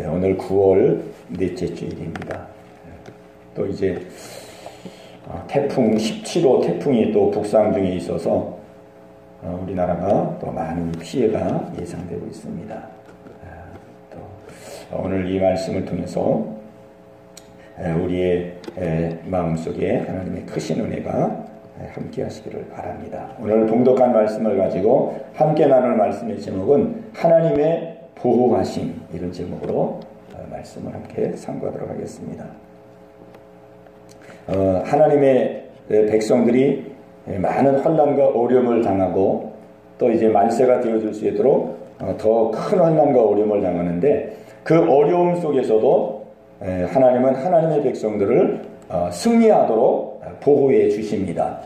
오늘 9월 넷째 주일입니다. 또 이제 태풍 17호 태풍이 또 북상 중에 있어서 우리나라가 또 많은 피해가 예상되고 있습니다. 또 오늘 이 말씀을 통해서 우리의 마음속에 하나님의 크신 은혜가 함께 하시기를 바랍니다. 오늘 봉독한 말씀을 가지고 함께 나눌 말씀의 제목은 하나님의 보호하심, 이런 제목으로 말씀을 함께 상고하도록 하겠습니다. 하나님의 백성들이 많은 환난과 어려움을 당하고 또 이제 만세가 되어줄 수 있도록 더 큰 환난과 어려움을 당하는데, 그 어려움 속에서도 하나님은 하나님의 백성들을 승리하도록 보호해 주십니다.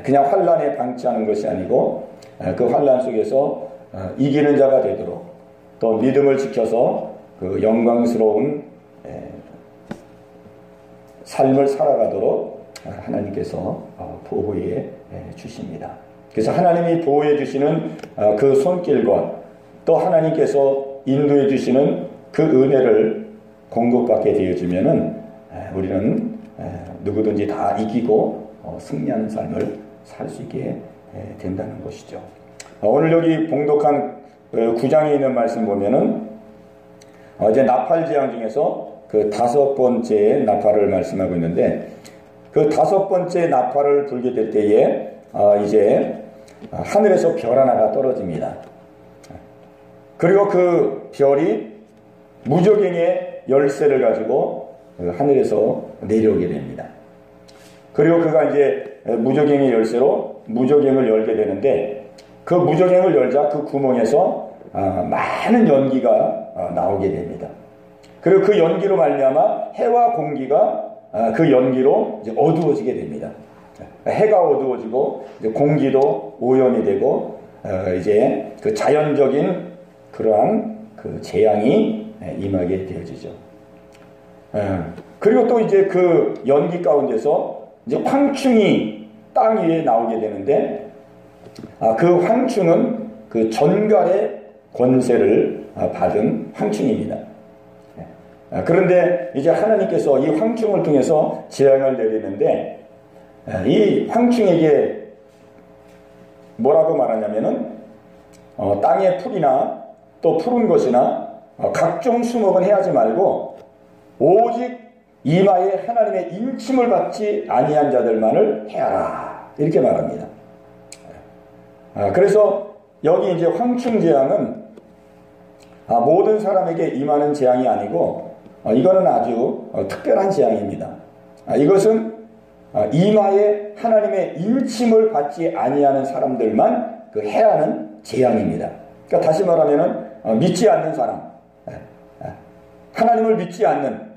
그냥 환난에 방치하는 것이 아니고 그 환난 속에서 이기는 자가 되도록, 또 믿음을 지켜서 그 영광스러운 삶을 살아가도록 하나님께서 보호해 주십니다. 그래서 하나님이 보호해 주시는 그 손길과 또 하나님께서 인도해 주시는 그 은혜를 공급받게 되어지면은 우리는 누구든지 다 이기고 승리하는 삶을 살 수 있게 된다는 것이죠. 오늘 여기 봉독한 9장에 있는 말씀 보면은 이제 나팔 재앙 중에서 그 5번째 나팔을 말씀하고 있는데, 그 5번째 나팔을 불게 될 때에 이제 하늘에서 별 하나가 떨어집니다. 그리고 그 별이 무저갱의 열쇠를 가지고 하늘에서 내려오게 됩니다. 그리고 그가 이제 무저갱의 열쇠로 무저갱을 열게 되는데, 그 무저갱을 열자 그 구멍에서 많은 연기가 나오게 됩니다. 그리고 그 연기로 말미암아 해와 공기가 그 연기로 이제 어두워지게 됩니다. 해가 어두워지고 이제 공기도 오염이 되고 이제 그 자연적인 그러한 그 재앙이 임하게 되어지죠. 그리고 또 이제 그 연기 가운데서 이제 황충이 땅 위에 나오게 되는데, 그 황충은 그 전갈의 권세를 받은 황충입니다. 그런데 이제 하나님께서 이 황충을 통해서 재앙을 내리는데, 이 황충에게 뭐라고 말하냐면은 땅의 풀이나 또 푸른 것이나 각종 수목은 해하지 말고 오직 이마에 하나님의 인침을 받지 아니한 자들만을 해하라, 이렇게 말합니다. 그래서 여기 이제 황충 재앙은 모든 사람에게 임하는 재앙이 아니고 이거는 아주 특별한 재앙입니다. 이것은 이마에 하나님의 인침을 받지 아니하는 사람들만 그 해하는 재앙입니다. 그러니까 다시 말하면은 믿지 않는 사람, 하나님을 믿지 않는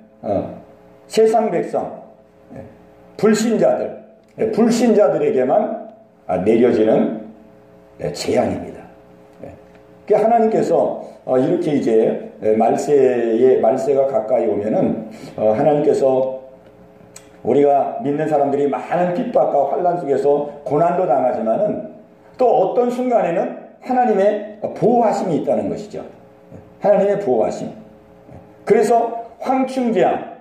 세상 백성, 불신자들에게만 내려지는 재앙입니다. 그러니까 하나님께서 이렇게 이제 말세가 가까이 오면은 하나님께서 우리가 믿는 사람들이 많은 핍박과 환난 속에서 고난도 당하지만은 또 어떤 순간에는 하나님의 보호하심이 있다는 것이죠. 하나님의 보호하심. 그래서 황충재앙,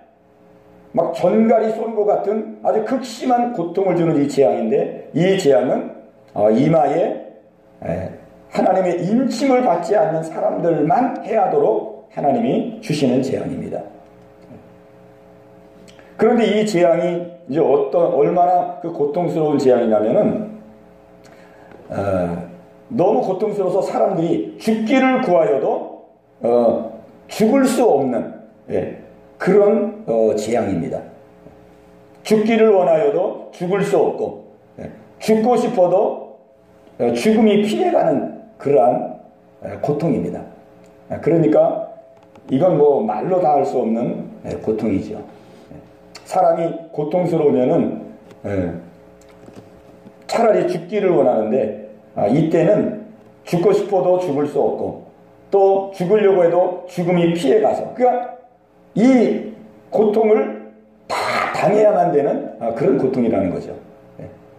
막 전갈이 쏜 것 같은 아주 극심한 고통을 주는 이 재앙인데, 이 재앙은 이마에 하나님의 인침을 받지 않는 사람들만 해하도록 하나님이 주시는 재앙입니다. 그런데 이 재앙이 이제 얼마나 그 고통스러운 재앙이냐면은 너무 고통스러워서 사람들이 죽기를 구하여도 죽을 수 없는 그런 재앙입니다. 죽기를 원하여도 죽을 수 없고, 죽고 싶어도 죽음이 피해가는 그러한 고통입니다. 그러니까 이건 뭐 말로 다 할 수 없는 고통이죠. 사람이 고통스러우면은 차라리 죽기를 원하는데, 이때는 죽고 싶어도 죽을 수 없고 또 죽으려고 해도 죽음이 피해가서, 그러니까 이 고통을 다 당해야만 되는 그런 고통이라는 거죠.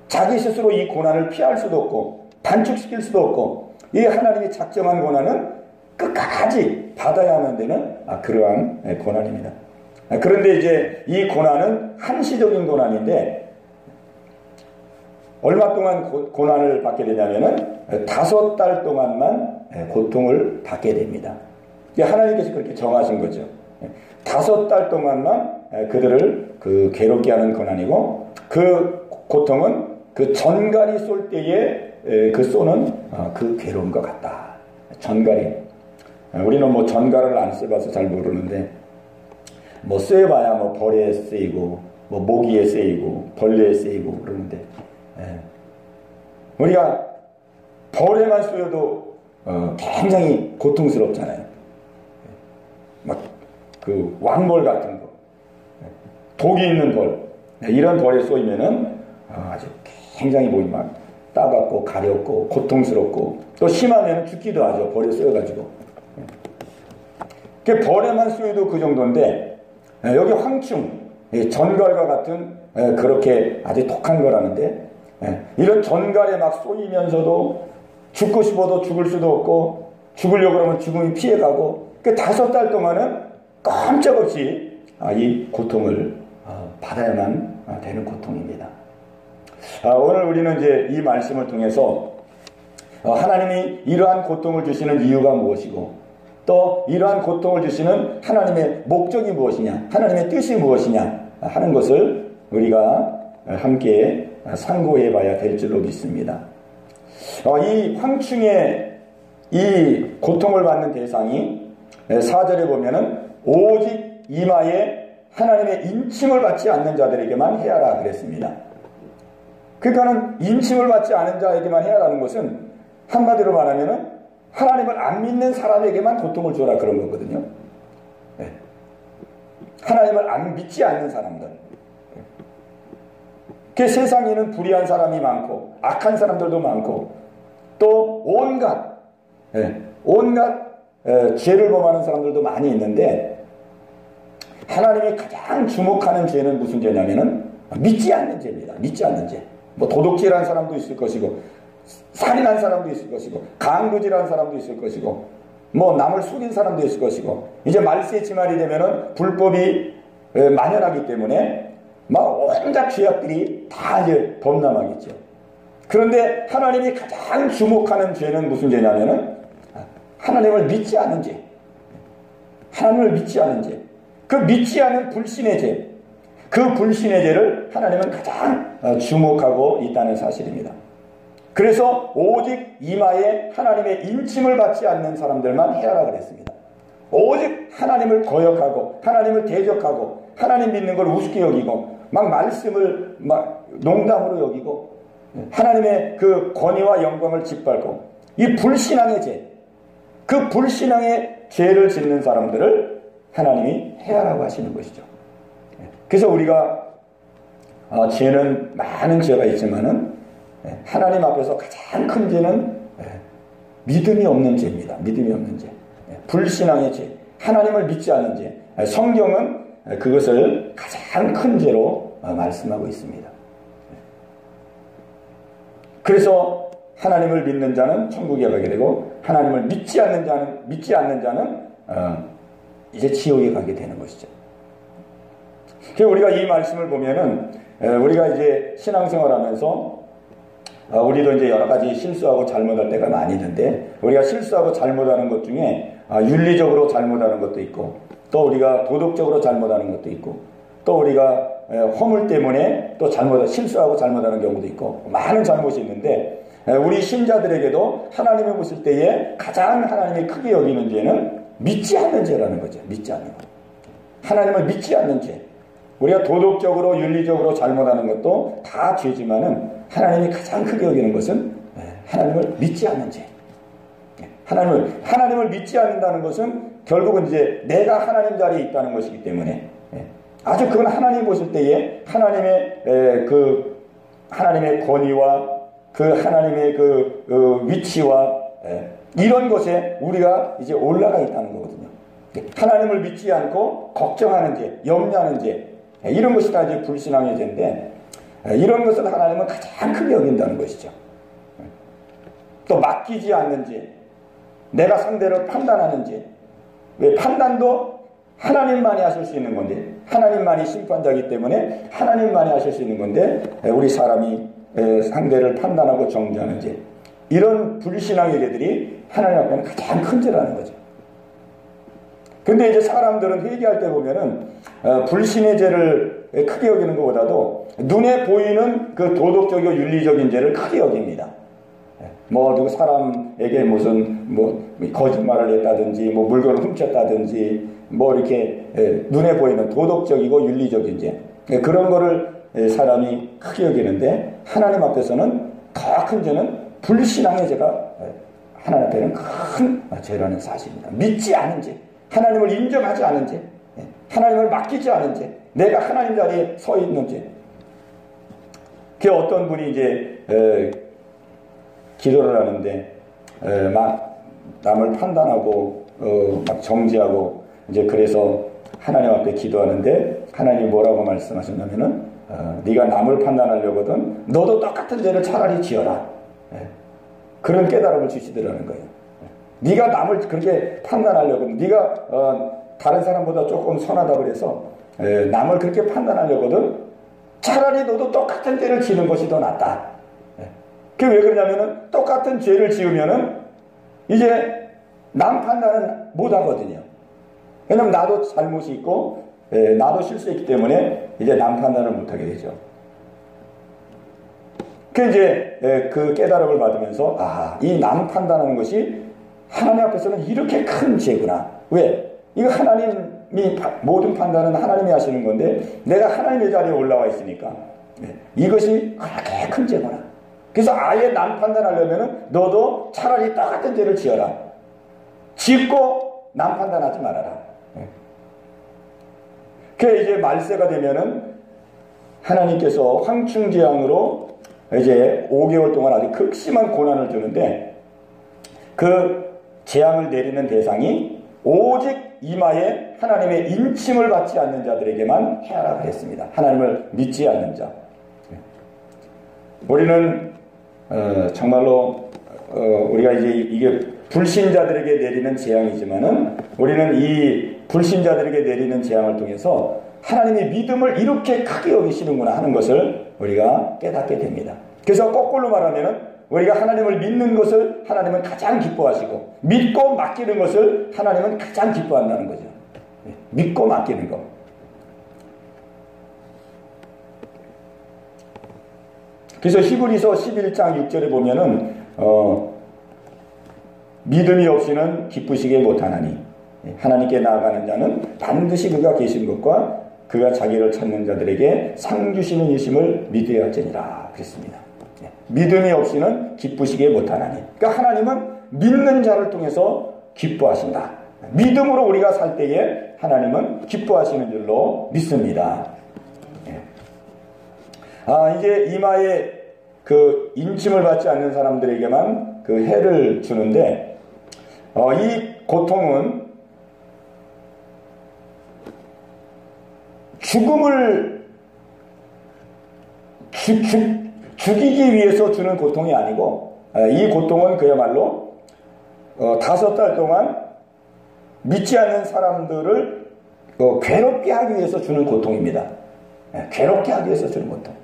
자기 스스로 이 고난을 피할 수도 없고 단축시킬 수도 없고, 이 하나님이 작정한 고난은 끝까지 받아야만 되는 그러한 고난입니다. 그런데 이제 이 고난은 한시적인 고난인데 얼마 동안 고난을 받게 되냐면은 5달 동안만 고통을 받게 됩니다. 하나님께서 그렇게 정하신 거죠. 5달 동안만 그들을 괴롭게 하는 고난이고, 그 고통은 그 전갈이 쏠 때에 그 쏘는 그 괴로움과 같다. 전갈이. 우리는 뭐 전갈을 안 써봐서 잘 모르는데, 뭐 쏘여봐야 뭐 벌에 쓰이고, 뭐 모기에 쓰이고, 벌레에 쓰이고 그러는데, 우리가 벌에만 쏘여도 굉장히 고통스럽잖아요. 막 그 왕벌 같은 거, 독이 있는 벌, 이런 벌에 쏘이면은 아주 굉장히 몸이 막 따갑고 가렵고 고통스럽고, 또 심하면 죽기도 하죠. 벌에 쏘여가지고. 벌에만 쏘여도 그 정도인데, 여기 황충, 전갈과 같은 그렇게 아주 독한 거라는데, 이런 전갈에 막 쏘이면서도 죽고 싶어도 죽을 수도 없고, 죽으려고 하면 죽음이 피해가고, 5달 동안은 깜짝없이 이 고통을 받아야만 되는 고통입니다. 오늘 우리는 이제 이 말씀을 통해서 하나님이 이러한 고통을 주시는 이유가 무엇이고, 또 이러한 고통을 주시는 하나님의 목적이 무엇이냐, 하나님의 뜻이 무엇이냐 하는 것을 우리가 함께 상고해 봐야 될 줄로 믿습니다. 이 황충의 이 고통을 받는 대상이 4절에 보면은 오직 이마에 하나님의 인침을 받지 않는 자들에게만 해야라 그랬습니다. 그러니까는 인침을 받지 않은 자에게만 해야라는 것은 한마디로 말하면은 하나님을 안 믿는 사람에게만 고통을 줘라 그런 거거든요. 하나님을 안 믿지 않는 사람들. 그 세상에는 불의한 사람이 많고 악한 사람들도 많고, 또 온갖 죄를 범하는 사람들도 많이 있는데, 하나님이 가장 주목하는 죄는 무슨 죄냐면은 믿지 않는 죄입니다. 믿지 않는 죄. 뭐 도둑질한 사람도 있을 것이고, 살인한 사람도 있을 것이고, 강도질한 사람도 있을 것이고, 뭐 남을 속인 사람도 있을 것이고, 이제 말세지말이 되면은 불법이 만연하기 때문에 막 온갖 죄악들이 다 이제 범람하겠죠. 그런데 하나님이 가장 주목하는 죄는 무슨 죄냐면은 하나님을 믿지 않은 죄. 하나님을 믿지 않은 죄. 그 믿지 않은 불신의 죄. 그 불신의 죄를 하나님은 가장 주목하고 있다는 사실입니다. 그래서 오직 이마에 하나님의 인침을 받지 않는 사람들만 해야라 그랬습니다. 오직 하나님을 거역하고 하나님을 대적하고 하나님 믿는 걸 우습게 여기고 막 말씀을 막 농담으로 여기고 하나님의 그 권위와 영광을 짓밟고, 이 불신앙의 죄, 그 불신앙의 죄를 짓는 사람들을 하나님이 해야라고 하시는 것이죠. 그래서 우리가 죄는 많은 죄가 있지만은 하나님 앞에서 가장 큰 죄는 믿음이 없는 죄입니다. 믿음이 없는 죄, 불신앙의 죄, 하나님을 믿지 않는 죄. 성경은 그것을 가장 큰 죄로 말씀하고 있습니다. 그래서 하나님을 믿는 자는 천국에 가게 되고, 하나님을 믿지 않는 자는 이제 지옥에 가게 되는 것이죠. 그래서 우리가 이 말씀을 보면은 우리가 이제 신앙생활하면서 우리도 이제 여러 가지 실수하고 잘못할 때가 많이 있는데, 우리가 실수하고 잘못하는 것 중에 윤리적으로 잘못하는 것도 있고, 또 우리가 도덕적으로 잘못하는 것도 있고, 또 우리가 허물 때문에 또 실수하고 잘못하는 경우도 있고, 많은 잘못이 있는데, 우리 신자들에게도 하나님이 보실 때에 가장 하나님이 크게 여기는 죄는 믿지 않는 죄라는 거죠. 믿지 않는 것. 하나님을 믿지 않는 죄. 우리가 도덕적으로 윤리적으로 잘못하는 것도 다 죄지만은 하나님이 가장 크게 여기는 것은 하나님을 믿지 않는 죄. 하나님을 믿지 않는다는 것은 결국은 이제 내가 하나님 자리에 있다는 것이기 때문에, 아주 그건 하나님 보실 때에 하나님의 권위와 그 하나님의 그 위치와 이런 것에 우리가 이제 올라가 있다는 거거든요. 하나님을 믿지 않고 걱정하는 죄, 염려하는 죄, 이런 것이 다 이제 불신앙의 죄인데, 이런 것을 하나님은 가장 크게 여긴다는 것이죠. 또 맡기지 않는 죄, 내가 상대를 판단하는지. 왜? 판단도 하나님만이 하실 수 있는 건데, 하나님만이 심판자이기 때문에 하나님만이 하실 수 있는 건데, 우리 사람이 상대를 판단하고 정죄하는지. 이런 불신앙의 죄들이 하나님 앞에는 가장 큰 죄라는 거죠. 근데 이제 사람들은 회개할 때 보면은 불신의 죄를 크게 여기는 것보다도 눈에 보이는 그 도덕적이고 윤리적인 죄를 크게 여깁니다. 뭐 누구 사람에게 무슨 뭐 거짓말을 했다든지 뭐 물건을 훔쳤다든지 뭐 이렇게 눈에 보이는 도덕적이고 윤리적인 죄, 그런 거를 사람이 크게 여기는데, 하나님 앞에서는 더 큰 죄는 불신앙의 죄가 하나님 앞에는 큰 죄라는 사실입니다. 믿지 않은 죄, 하나님을 인정하지 않은 죄, 하나님을 맡기지 않은 죄, 내가 하나님 자리에 서 있는 죄. 그 어떤 분이 이제 기도를 하는데 막 남을 판단하고 막 정죄하고, 이제 그래서 하나님 앞에 기도하는데 하나님이 뭐라고 말씀하셨냐면은 네가 남을 판단하려거든 너도 똑같은 죄를 차라리 지어라. 그런 깨달음을 주시더라는 거예요. 네가 남을 그렇게 판단하려거든, 네가 다른 사람보다 조금 선하다 그래서 남을 그렇게 판단하려거든 차라리 너도 똑같은 죄를 지는 것이 더 낫다. 그게 왜 그러냐면은 똑같은 죄를 지으면은 이제 남 판단은 못 하거든요. 왜냐면 나도 잘못이 있고 나도 실수했기 때문에 이제 남 판단을 못 하게 되죠. 그 이제 그 깨달음을 받으면서 이 남 판단하는 것이 하나님 앞에서는 이렇게 큰 죄구나. 왜? 이거 하나님이 모든 판단은 하나님이 하시는 건데 내가 하나님의 자리에 올라와 있으니까 이것이 그렇게 큰 죄구나. 그래서 아예 남 판단하려면은 너도 차라리 똑같은 죄를 지어라. 짓고 남 판단하지 말아라. 그게 이제 말세가 되면은 하나님께서 황충재앙으로 이제 5개월 동안 아주 극심한 고난을 주는데, 그 재앙을 내리는 대상이 오직 이마에 하나님의 인침을 받지 않는 자들에게만 해하라 그랬습니다. 하나님을 믿지 않는 자. 우리는 정말로 우리가 이제 이게 불신자들에게 내리는 재앙이지만은 우리는 이 불신자들에게 내리는 재앙을 통해서 하나님의 믿음을 이렇게 크게 여기시는구나 하는 것을 우리가 깨닫게 됩니다. 그래서 거꾸로 말하면은 우리가 하나님을 믿는 것을 하나님은 가장 기뻐하시고, 믿고 맡기는 것을 하나님은 가장 기뻐한다는 거죠. 믿고 맡기는 것. 그래서 히브리서 11장 6절에 보면은 믿음이 없이는 기쁘시게 못하나니 하나님께 나아가는 자는 반드시 그가 계신 것과 그가 자기를 찾는 자들에게 상 주시는 이심을 믿어야 할지니라 그랬습니다. 믿음이 없이는 기쁘시게 못하나니, 그러니까 하나님은 믿는 자를 통해서 기뻐하신다. 믿음으로 우리가 살 때에 하나님은 기뻐하시는 줄로 믿습니다. 이제 이마에 그 인침을 받지 않는 사람들에게만 그 해를 주는데, 이 고통은 죽음을 죽이기 위해서 주는 고통이 아니고, 이 고통은 그야말로 5달 동안 믿지 않는 사람들을 괴롭게 하기 위해서 주는 고통입니다. 괴롭게 하기 위해서 주는 고통.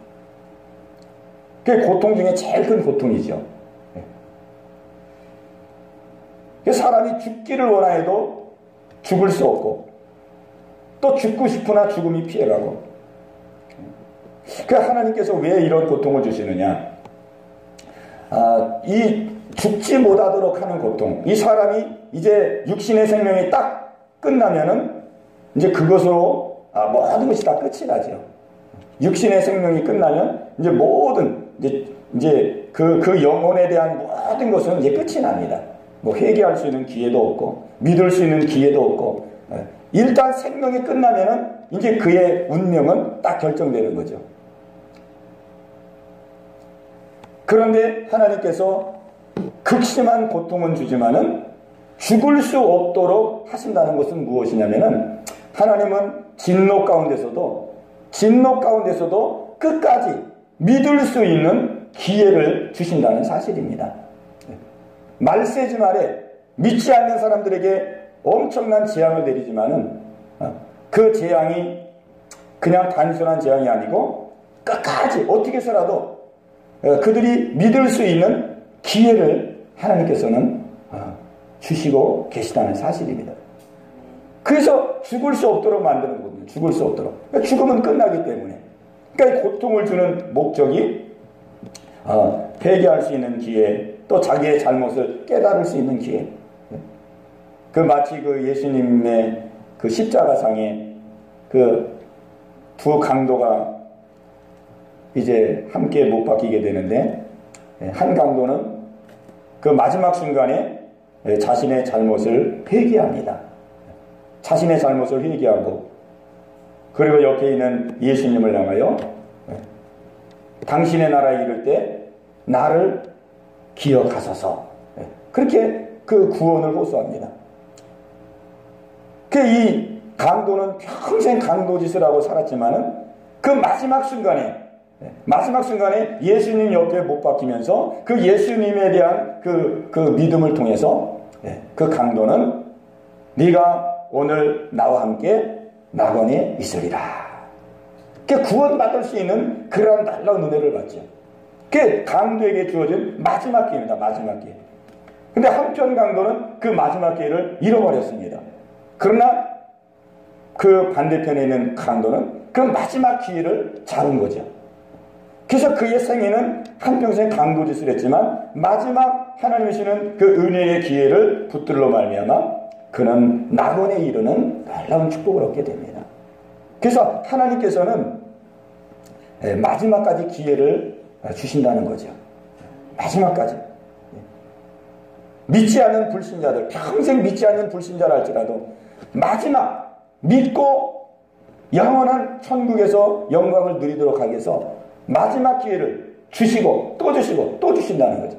그게 고통 중에 제일 큰 고통이죠. 사람이 죽기를 원하여도 죽을 수 없고, 또 죽고 싶으나 죽음이 피해가고. 하나님께서 왜 이런 고통을 주시느냐? 이 죽지 못하도록 하는 고통, 이 사람이 이제 육신의 생명이 딱 끝나면은 이제 그것으로 모든 것이 다 끝이 나죠. 육신의 생명이 끝나면 이제 모든 이제 그 영혼에 대한 모든 것은 이제 끝이 납니다. 뭐 회개할 수 있는 기회도 없고 믿을 수 있는 기회도 없고, 일단 생명이 끝나면은 이제 그의 운명은 딱 결정되는 거죠. 그런데 하나님께서 극심한 고통은 주지만은 죽을 수 없도록 하신다는 것은 무엇이냐면은, 하나님은 진노 가운데서도 끝까지 믿을 수 있는 기회를 주신다는 사실입니다. 말세지 말에 믿지 않는 사람들에게 엄청난 재앙을 내리지만은 그 재앙이 그냥 단순한 재앙이 아니고 끝까지 어떻게 해서라도 그들이 믿을 수 있는 기회를 하나님께서는 주시고 계시다는 사실입니다. 그래서 죽을 수 없도록 만드는 거거든요. 죽을 수 없도록. 그러니까 죽음은 끝나기 때문에. 그러니까 고통을 주는 목적이 회개할 수 있는 기회, 또 자기의 잘못을 깨달을 수 있는 기회. 그 마치 그 예수님의 그 십자가상에 그 두 강도가 이제 함께 못 박히게 되는데, 한 강도는 그 마지막 순간에 자신의 잘못을 회개합니다. 자신의 잘못을 회개하고, 그리고 옆에 있는 예수님을 향하여 당신의 나라에 이를 때 나를 기억하소서. 그렇게 그 구원을 호소합니다. 이 강도는 평생 강도짓을 하고 살았지만은 그 마지막 순간에 예수님 옆에 못 박히면서 그 예수님에 대한 그 믿음을 통해서 그 강도는 네가 오늘 나와 함께 낙원에 있으리라. 구원받을 수 있는 그러한 놀라운 은혜를 받죠. 그게 강도에게 주어진 마지막 기회입니다. 마지막 기회. 근데 한편 강도는 그 마지막 기회를 잃어버렸습니다. 그러나 그 반대편에 있는 강도는 그 마지막 기회를 잡은 거죠. 그래서 그의 생애는 한평생 강도짓을 했지만 마지막 하나님이 주시는 그 은혜의 기회를 붙들러 말미암아 그는 낙원에 이르는 놀라운 축복을 얻게 됩니다. 그래서 하나님께서는 마지막까지 기회를 주신다는 거죠. 마지막까지. 믿지 않는 불신자들, 평생 믿지 않는 불신자라 할지라도 마지막 믿고 영원한 천국에서 영광을 누리도록 하기 위해서 마지막 기회를 주시고 또 주시고 또 주신다는 거죠.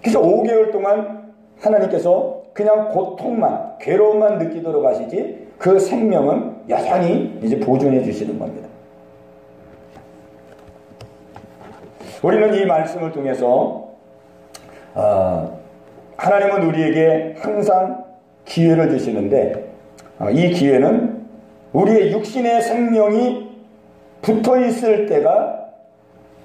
그래서 5개월 동안 하나님께서 그냥 고통만, 괴로움만 느끼도록 하시지 그 생명은 여전히 이제 보존해 주시는 겁니다. 우리는 이 말씀을 통해서 하나님은 우리에게 항상 기회를 주시는데 이 기회는 우리의 육신의 생명이 붙어 있을 때가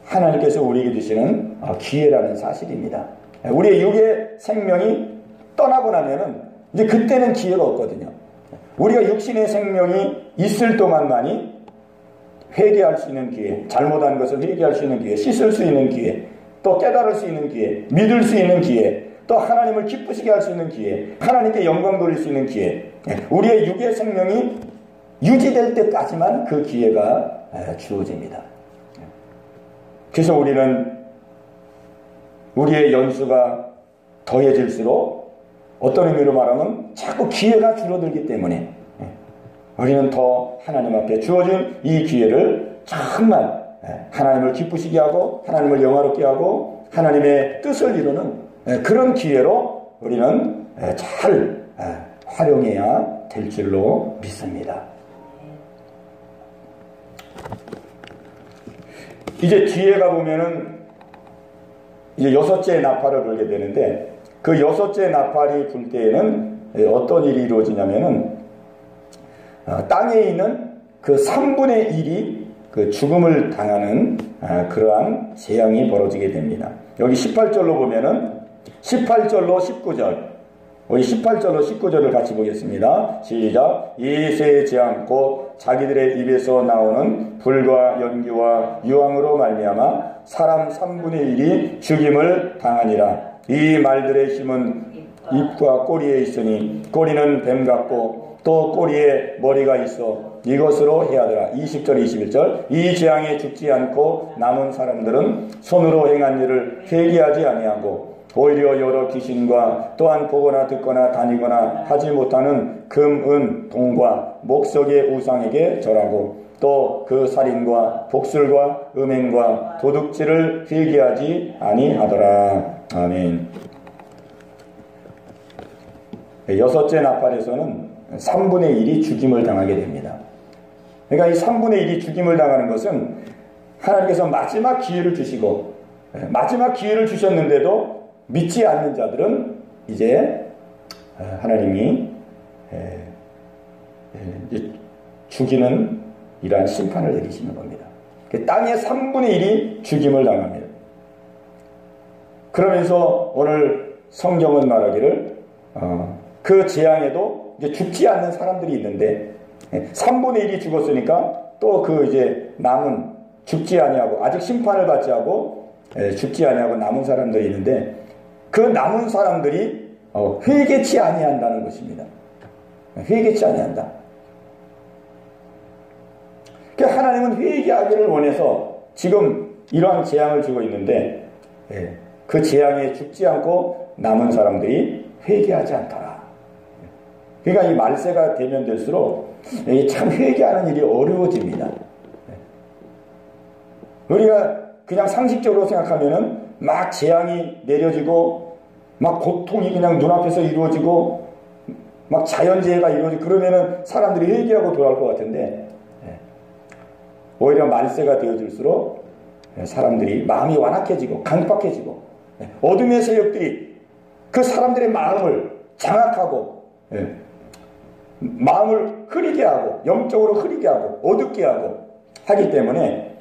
하나님께서 우리에게 주시는 기회라는 사실입니다. 우리의 육의 생명이 떠나고 나면은 이제 그때는 기회가 없거든요. 우리가 육신의 생명이 있을 동안만이 회개할 수 있는 기회, 잘못한 것을 회개할 수 있는 기회, 씻을 수 있는 기회, 또 깨달을 수 있는 기회, 믿을 수 있는 기회, 또 하나님을 기쁘시게 할 수 있는 기회, 하나님께 영광 돌릴 수 있는 기회, 우리의 육의 생명이 유지될 때까지만 그 기회가 주어집니다. 그래서 우리는 우리의 연수가 더해질수록 어떤 의미로 말하면 자꾸 기회가 줄어들기 때문에 우리는 더 하나님 앞에 주어진 이 기회를 정말 하나님을 기쁘시게 하고 하나님을 영화롭게 하고 하나님의 뜻을 이루는 그런 기회로 우리는 잘 활용해야 될 줄로 믿습니다. 이제 뒤에 가보면은 이제 6째 나팔을 불게 되는데 그 6째 나팔이 불 때에는 어떤 일이 이루어지냐면은 땅에 있는 그 3분의 1이 그 죽음을 당하는 그러한 재앙이 벌어지게 됩니다. 여기 18절로 보면은 18절로 19절 우리 18절로 19절을 같이 보겠습니다. 시작. 이세 재앙 곧 자기들의 입에서 나오는 불과 연기와 유황으로 말미암아 사람 3분의 1이 죽임을 당하니라. 이 말들의 힘은 입과 꼬리에 있으니 꼬리는 뱀 같고 또 꼬리에 머리가 있어 이것으로 해하더라. 20절 21절 이 재앙에 죽지 않고 남은 사람들은 손으로 행한 일을 회개하지 아니하고 오히려 여러 귀신과 또한 보거나 듣거나 다니거나 하지 못하는 금, 은, 동과 목석의 우상에게 절하고 또 그 살인과 복술과 음행과 도둑질을 회개하지 아니하더라. 아멘. 6째 나팔에서는 3분의 1이 죽임을 당하게 됩니다. 그러니까 이 3분의 1이 죽임을 당하는 것은 하나님께서 마지막 기회를 주시고 마지막 기회를 주셨는데도 믿지 않는 자들은 이제 하나님이 죽이는 이러한 심판을 내리시는 겁니다. 땅의 3분의 1이 죽임을 당합니다. 그러면서 오늘 성경은 말하기를 그 재앙에도 이제 죽지 않는 사람들이 있는데 3분의 1이 죽었으니까 또 그 이제 남은 죽지 아니하고 아직 심판을 받지 않고 죽지 아니하고 남은 사람들이 있는데 그 남은 사람들이 회개치 아니한다는 것입니다. 회개치 아니한다. 그러니까 하나님은 회개하기를 원해서 지금 이러한 재앙을 주고 있는데 그 재앙에 죽지 않고 남은 사람들이 회개하지 않더라. 그러니까 이 말세가 되면 될수록 참 회개하는 일이 어려워집니다. 우리가 그냥 상식적으로 생각하면은 막 재앙이 내려지고 막 고통이 그냥 눈앞에서 이루어지고 막 자연재해가 이루어지고 그러면은 사람들이 회개하고 돌아올 것 같은데 오히려 말세가 되어질수록 사람들이 마음이 완악해지고 강팍해지고 어둠의 세력들이 그 사람들의 마음을 장악하고 마음을 흐리게 하고 영적으로 흐리게 하고 어둡게 하고 하기 때문에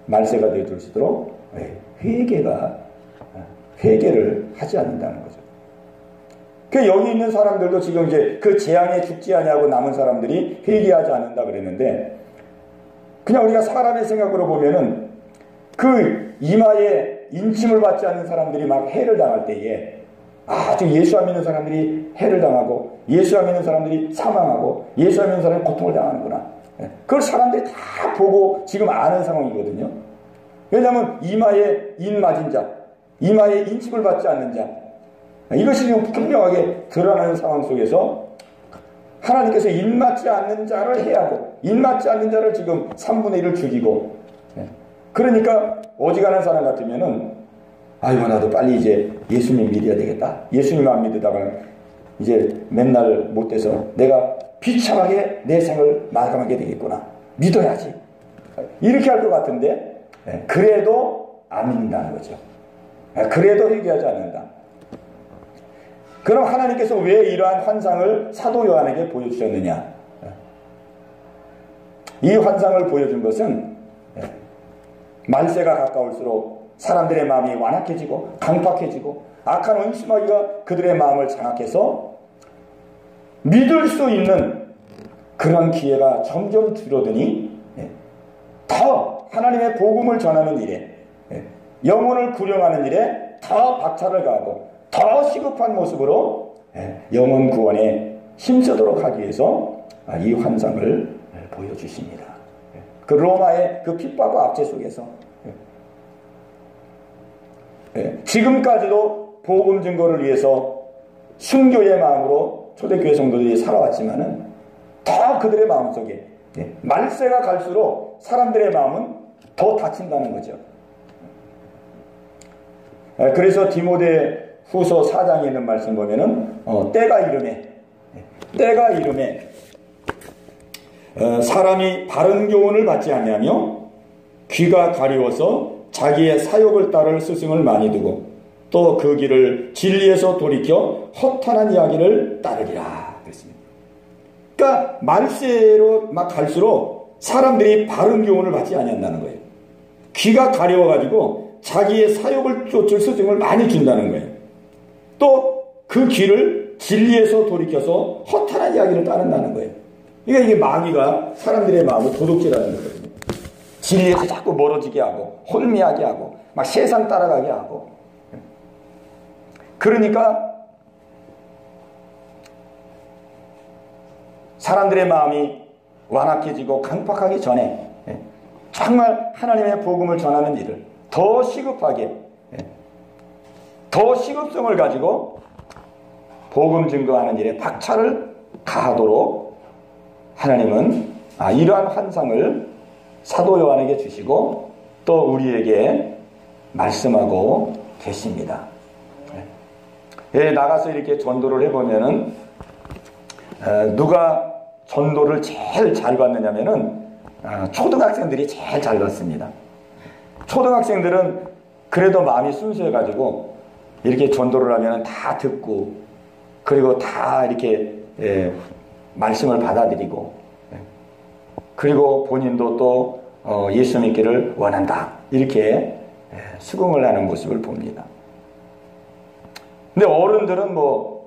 말세가 되어질수록 회개를 하지 않는다는 거죠. 그 여기 있는 사람들도 지금 이제 그 재앙에 죽지 아니하고 남은 사람들이 회개하지 않는다 그랬는데 그냥 우리가 사람의 생각으로 보면은 그 이마에 인침을 받지 않는 사람들이 막 해를 당할 때에 아주 예수 안 믿는 사람들이 해를 당하고 예수 안 믿는 사람들이 사망하고 예수 안 믿는 사람이 고통을 당하는구나. 그걸 사람들이 다 보고 지금 아는 상황이거든요. 왜냐하면 이마에 인 맞은 자, 이마에 인침을 받지 않는 자 이것이 지금 분명하게 드러나는 상황 속에서 하나님께서 인 맞지 않는 자를 해하고 인 맞지 않는 자를 지금 3분의 1을 죽이고 그러니까 어지간한 사람 같으면은 아이고 나도 빨리 이제 예수님 믿어야 되겠다. 예수님 안 믿으다가 이제 맨날 못 돼서 내가 비참하게 내 생을 마감하게 되겠구나. 믿어야지. 이렇게 할 것 같은데 그래도 안 믿는다는 거죠. 그래도 회개하지 않는다. 그럼 하나님께서 왜 이러한 환상을 사도 요한에게 보여주셨느냐? 이 환상을 보여준 것은 말세가 가까울수록 사람들의 마음이 완악해지고 강팍해지고 악한 원심하기가 그들의 마음을 장악해서 믿을 수 있는 그런 기회가 점점 줄어드니 더 하나님의 복음을 전하는 일에 영혼을 구령하는 일에 더 박차를 가하고 더 시급한 모습으로 영혼 구원에 힘쓰도록 하기 위해서 이 환상을 보여주십니다. 그 로마의 그 핍박과 압제 속에서 지금까지도 복음 증거를 위해서 순교의 마음으로 초대교회 성도들이 살아왔지만은 더 그들의 마음속에 말세가 갈수록 사람들의 마음은 더 다친다는 거죠. 그래서 디모데 후서 4장에 있는 말씀 보면은 때가 이름에 사람이 바른 교훈을 받지 아니하며 귀가 가려워서 자기의 사욕을 따를 스승을 많이 두고 또 그 길을 진리에서 돌이켜 허탄한 이야기를 따르리라 그랬습니다. 그러니까 말세로 막 갈수록 사람들이 바른 교훈을 받지 아니한다는 거예요. 귀가 가려워가지고 자기의 사욕을 쫓을 스승을 많이 준다는 거예요. 또 그 길을 진리에서 돌이켜서 허탄한 이야기를 따른다는 거예요. 그러니까 이게 마귀가 사람들의 마음을 도둑질하는 거거든요. 진리에서 자꾸 멀어지게 하고 혼미하게 하고 막 세상 따라가게 하고 그러니까 사람들의 마음이 완악해지고 강팍하기 전에 정말 하나님의 복음을 전하는 일을 더 시급하게 더 시급성을 가지고 복음 증거하는 일에 박차를 가하도록 하나님은 이러한 환상을 사도 요한에게 주시고 또 우리에게 말씀하고 계십니다. 나가서 이렇게 전도를 해보면은 누가 전도를 제일 잘 받느냐면은 초등학생들이 제일 잘 받습니다. 초등학생들은 그래도 마음이 순수해가지고 이렇게 전도를 하면 다 듣고 그리고 다 이렇게 말씀을 받아들이고, 그리고 본인도 또 예수 믿기를 원한다, 이렇게 수긍을 하는 모습을 봅니다. 근데 어른들은 뭐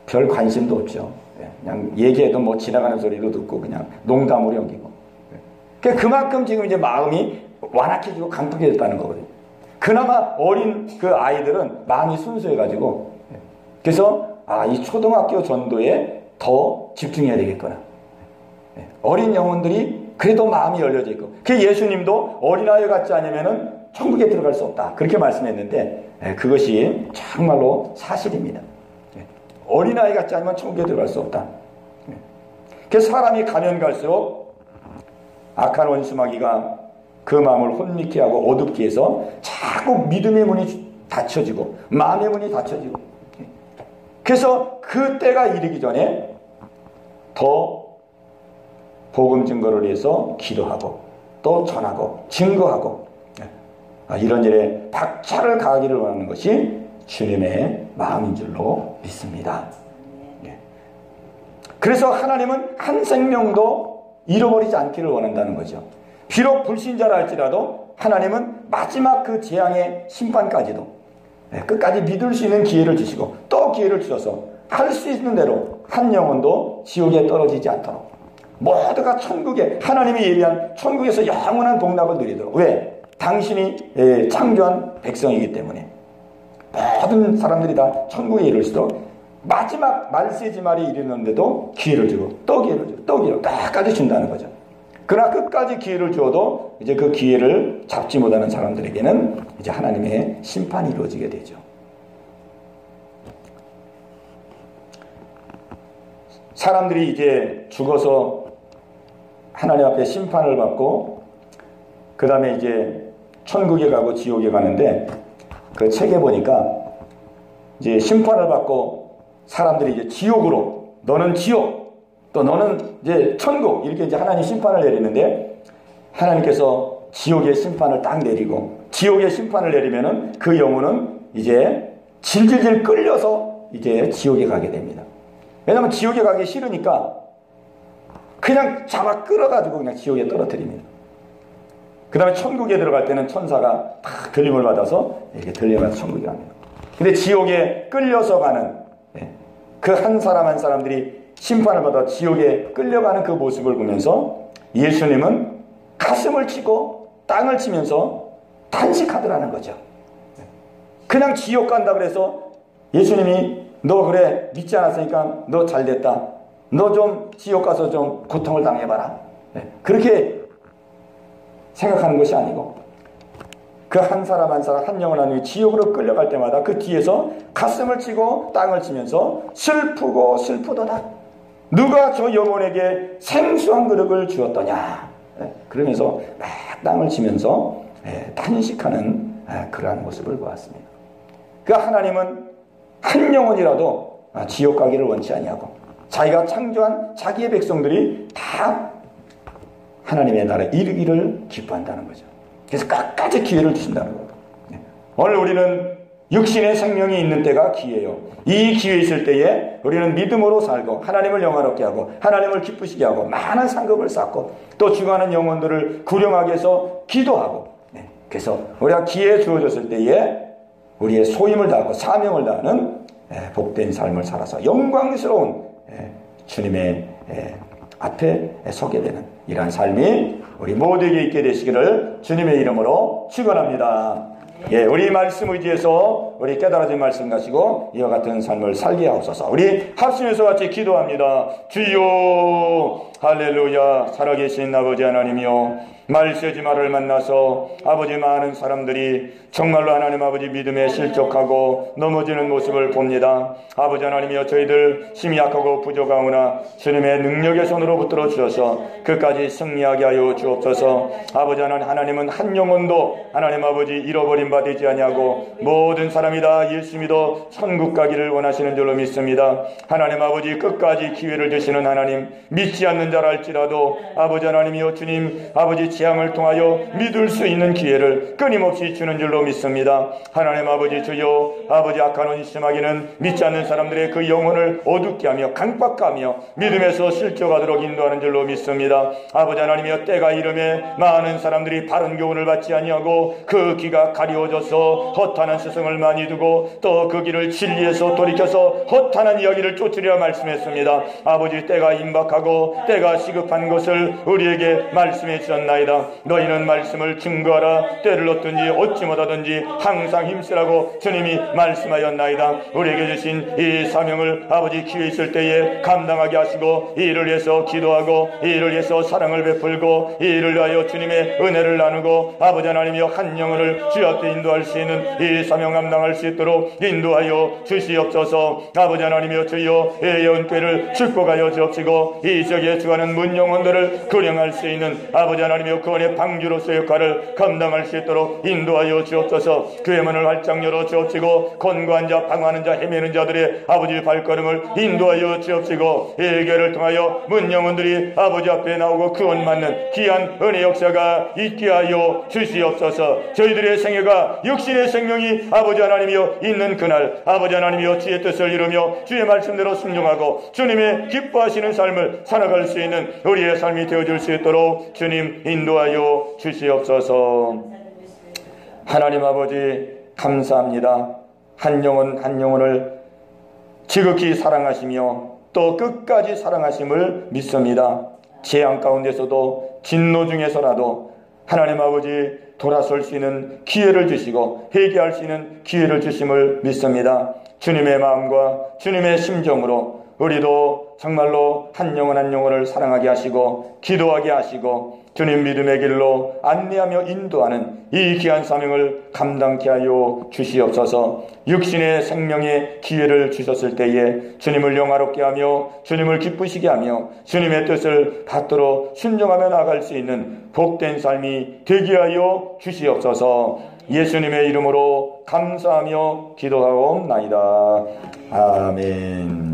별 관심도 없죠. 그냥 얘기해도 뭐 지나가는 소리로 듣고 그냥 농담으로 여기고. 그만큼 지금 이제 마음이 완악해지고 강팍해졌다는 거거든요. 그나마 어린 그 아이들은 마음이 순수해가지고, 그래서 이 초등학교 전도에 더 집중해야 되겠구나. 어린 영혼들이 그래도 마음이 열려져 있고, 그 예수님도 어린아이 같지 않으면은 천국에 들어갈 수 없다, 그렇게 말씀했는데 그것이 정말로 사실입니다. 어린아이 같지 않으면 천국에 들어갈 수 없다. 그래서 사람이 가면 갈수록 악한 원수마귀가 그 마음을 혼미케 하고 어둡게 해서 자꾸 믿음의 문이 닫혀지고 마음의 문이 닫혀지고, 그래서 그 때가 이르기 전에 더 복음 증거를 위해서 기도하고 또 전하고 증거하고 이런 일에 박차를 가하기를 원하는 것이 주님의 마음인 줄로 믿습니다. 그래서 하나님은 한 생명도 잃어버리지 않기를 원한다는 거죠. 비록 불신자라 할지라도 하나님은 마지막 그 재앙의 심판까지도 끝까지 믿을 수 있는 기회를 주시고 또 기회를 주셔서 할 수 있는 대로 한 영혼도 지옥에 떨어지지 않도록 모두가 천국에, 하나님이 예비한 천국에서 영원한 복락을 누리도록. 왜? 당신이 창조한 백성이기 때문에 모든 사람들이 다 천국에 이를 수도 마지막 말세지말이 이르는데도 기회를 주고 또 기회를 주고 또 기회를 끝까지 준다는 거죠. 그러나 끝까지 기회를 주어도 이제 그 기회를 잡지 못하는 사람들에게는 이제 하나님의 심판이 이루어지게 되죠. 사람들이 이제 죽어서 하나님 앞에 심판을 받고 그 다음에 이제 천국에 가고 지옥에 가는데, 그 책에 보니까 이제 심판을 받고 사람들이 이제 지옥으로, 너는 지옥, 또 너는 이제 천국, 이렇게 이제 하나님 심판을 내리는데, 하나님께서 지옥의 심판을 딱 내리고 지옥의 심판을 내리면은 그 영혼은 이제 질질질 끌려서 이제 지옥에 가게 됩니다. 왜냐하면 지옥에 가기 싫으니까 그냥 잡아 끌어가지고 그냥 지옥에 떨어뜨립니다. 그 다음에 천국에 들어갈 때는 천사가 다 들림을 받아서 이렇게 들려가서 천국에 갑니다. 근데 지옥에 끌려서 가는 그 한 사람 한 사람들이 심판을 받아 지옥에 끌려가는 그 모습을 보면서 예수님은 가슴을 치고 땅을 치면서 탄식하더라는 거죠. 그냥 지옥 간다 그래서 예수님이 너 그래 믿지 않았으니까 너 잘됐다, 너 좀 지옥 가서 좀 고통을 당해봐라, 그렇게 생각하는 것이 아니고, 그 한 사람 한 사람 한 영혼 하나님이 지옥으로 끌려갈 때마다 그 뒤에서 가슴을 치고 땅을 치면서 슬프고 슬프도다, 누가 저 영혼에게 생수한 그릇을 주었더냐, 그러면서 막 땅을 치면서 탄식하는 그러한 모습을 보았습니다. 그 하나님은 한 영혼이라도 지옥 가기를 원치 아니하고 자기가 창조한 자기의 백성들이 다 하나님의 나라에 이르기를 기뻐한다는 거죠. 그래서 끝까지 기회를 주신다는 거예요. 오늘 우리는 육신의 생명이 있는 때가 기회예요. 이 기회 있을 때에 우리는 믿음으로 살고 하나님을 영화롭게 하고 하나님을 기쁘시게 하고 많은 상급을 쌓고 또 죽어가는 영혼들을 구령하게 해서 기도하고, 그래서 우리가 기회 주어졌을 때에 우리의 소임을 다하고 사명을 다하는 복된 삶을 살아서 영광스러운 주님의 앞에 서게 되는 이러한 삶이 우리 모두에게 있게 되시기를 주님의 이름으로 축원합니다. 우리 말씀 의지해서 우리 깨달아진 말씀 가지고 이와 같은 삶을 살게 하옵소서. 우리 합심해서 같이 기도합니다. 주여 할렐루야. 살아계신 아버지 하나님이여, 말세지마를 만나서 아버지 많은 사람들이 정말로 하나님 아버지 믿음에 실족하고 넘어지는 모습을 봅니다. 아버지 하나님이여, 저희들 힘이 약하고 부족하오나 주님의 능력의 손으로 붙들어 주셔서 끝까지 승리하게 하여 주옵소서. 아버지 하나님은 한 영혼도 하나님 아버지 잃어버림 바 되지 아니하고 모든 사람이 다 예수 믿어 천국 가기를 원하시는 줄로 믿습니다. 하나님 아버지 끝까지 기회를 주시는 하나님, 믿지 않는 자랄지라도 아버지 하나님이여 주님 아버지 재앙을 통하여 믿을 수 있는 기회를 끊임없이 주는 줄로 믿습니다. 하나님 아버지 주여 아버지 악한 원이 심하기는 믿지 않는 사람들의 그 영혼을 어둡게 하며 강박하며 믿음에서 실족하도록 인도하는 줄로 믿습니다. 아버지 하나님이여 때가 이름에 많은 사람들이 바른 교훈을 받지 아니하고 그 귀가 가리워져서 허탄한 스승을 많이 두고 또 그 길을 진리에서 돌이켜서 허탄한 이야기를 쫓으려 말씀했습니다. 아버지 때가 임박하고 때가 시급한 것을 우리에게 말씀해 주셨나이다. 너희는 말씀을 증거하라. 때를 얻든지 얻지 못하든지 항상 힘쓰라고 주님이 말씀하였나이다. 우리에게 주신 이 사명을 아버지 기회 있을 때에 감당하게 하시고 이 일을 위해서 기도하고 이 일을 위해서 사랑을 베풀고 이 일을 위하여 주님의 은혜를 나누고 아버지 하나님이여 한 영혼을 주 앞에 인도할 수 있는 이 사명 감당할 수 있도록 인도하여 주시옵소서. 아버지 하나님이여 주여 예언교회를 축복하여 주옵시고 이 지역에 주하는 문영혼들을 거령할 수 있는 아버지 하나님이여 구원의 방주로서의 역할을 감당할 수 있도록 인도하여 주옵소서. 교회 문을 활짝 열어 주옵시고 권고한 자 방황하는 자 헤매는 자들의 아버지 발걸음을 인도하여 주옵시고 이 교회를 통하여 문영혼들이 아버지 앞에 나오고 구원받는 귀한 은혜 역사가 있게 하여 주시옵소서. 저희들의 생애가 육신의 생명이 아버지 하나님이여 있는 그날 아버지 하나님이여 주의 뜻을 이루며 주의 말씀대로 순종하고 주님의 기뻐하시는 삶을 살아갈 수 있는 우리의 삶이 되어줄 수 있도록 주님 인도하여 주시옵소서. 하나님 아버지 감사합니다. 한 영혼 한 영혼을 지극히 사랑하시며 또 끝까지 사랑하심을 믿습니다. 재앙 가운데서도 진노 중에서라도 하나님 아버지 돌아설 수 있는 기회를 주시고 회개할 수 있는 기회를 주심을 믿습니다. 주님의 마음과 주님의 심정으로 우리도 정말로 한 영혼 한 영혼을 사랑하게 하시고 기도하게 하시고 주님 믿음의 길로 안내하며 인도하는 이 귀한 사명을 감당케 하여 주시옵소서. 육신의 생명의 기회를 주셨을 때에 주님을 영화롭게 하며 주님을 기쁘시게 하며 주님의 뜻을 받도록 순종하며 나아갈 수 있는 복된 삶이 되게 하여 주시옵소서. 예수님의 이름으로 감사하며 기도하옵나이다. 아멘.